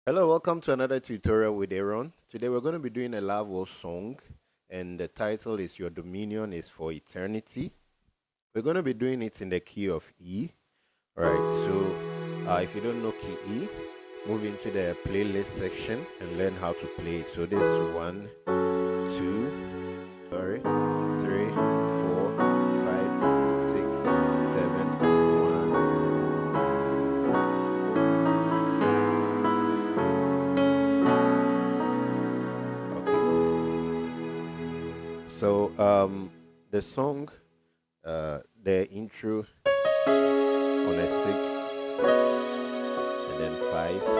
Hello, welcome to another tutorial with Aaron. Today we're going to be doing a Loveworld song, and the title is Your Dominion is for Eternity. We're going to be doing it in the key of E. Alright, so if you don't know key E, move into the playlist section and learn how to play it. So this is 1, 2, 3, 4, 5, 6, 7, 1. Okay. So the song, the intro on a 6 and then 5, 4.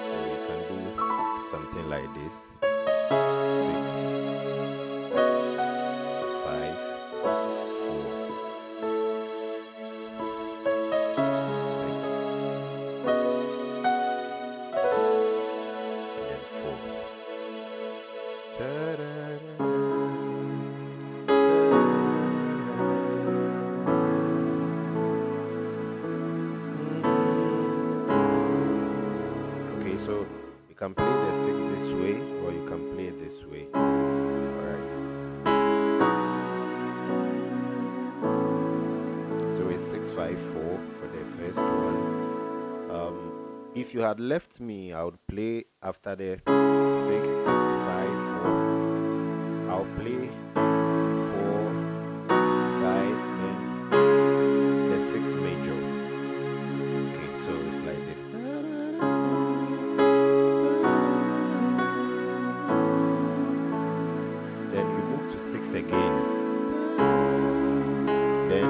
So you can do something like this: 6, 5, 4, 6, and then 4. Okay, so you can play the 6 this way, or you can play it this way. Alright. So it's 6, 5, 4 for the first one. If you had left me, I would play after the 6, 5, 4. I'll play 4, 5, then the 6 major. Okay, so it's like this. Then you move to 6 again. Then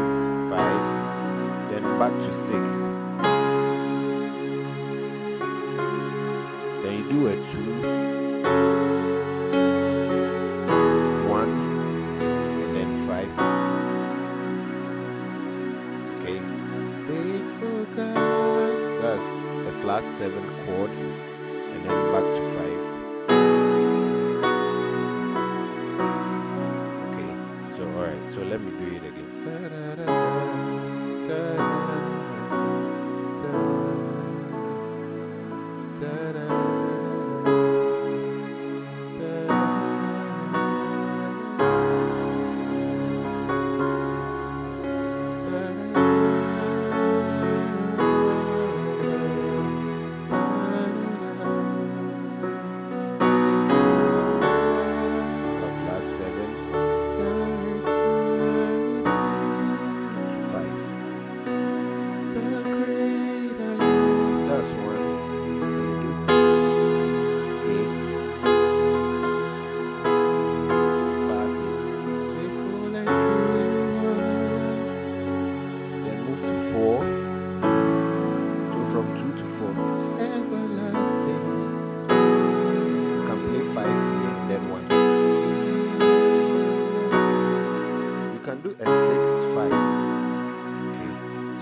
5. Then back to 6. Then you do a 2, 1, and then 5. Okay. Faithful God. That's a flat 7 chord, and then back to 5. Okay. So alright. So let me do it again. From 2 to 4, everlasting. You can play 5 here and then 1. You can do a 6, 5. Okay,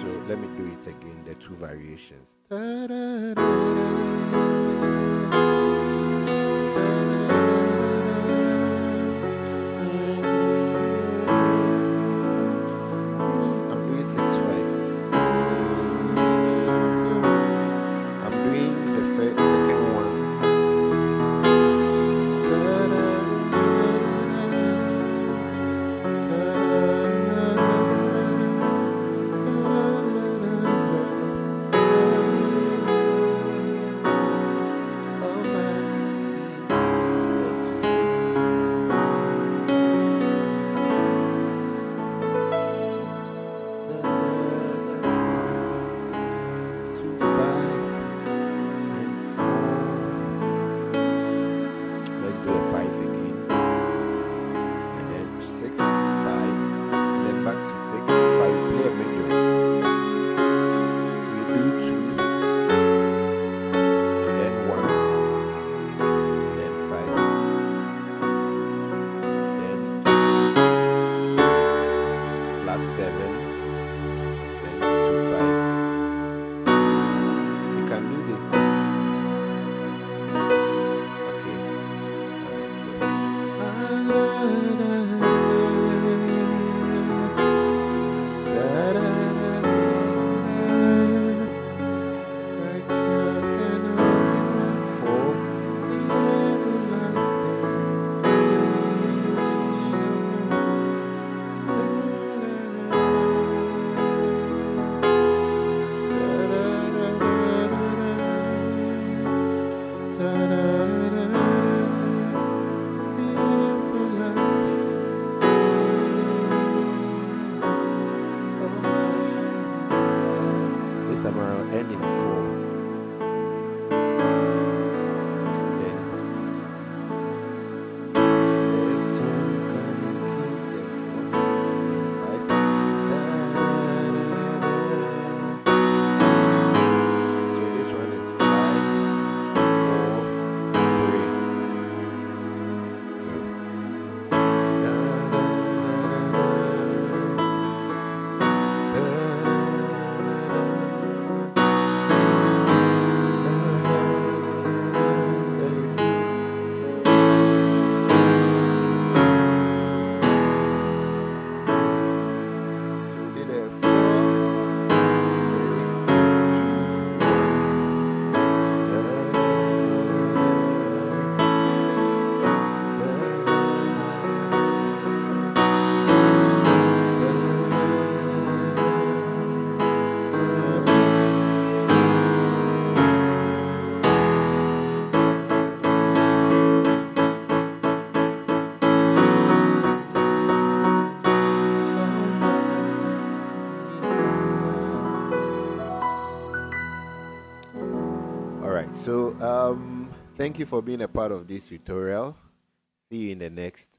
so let me do it again, the 2 variations. I'm doing 6, 5. I'm doing the second one. So thank you for being a part of this tutorial. See you in the next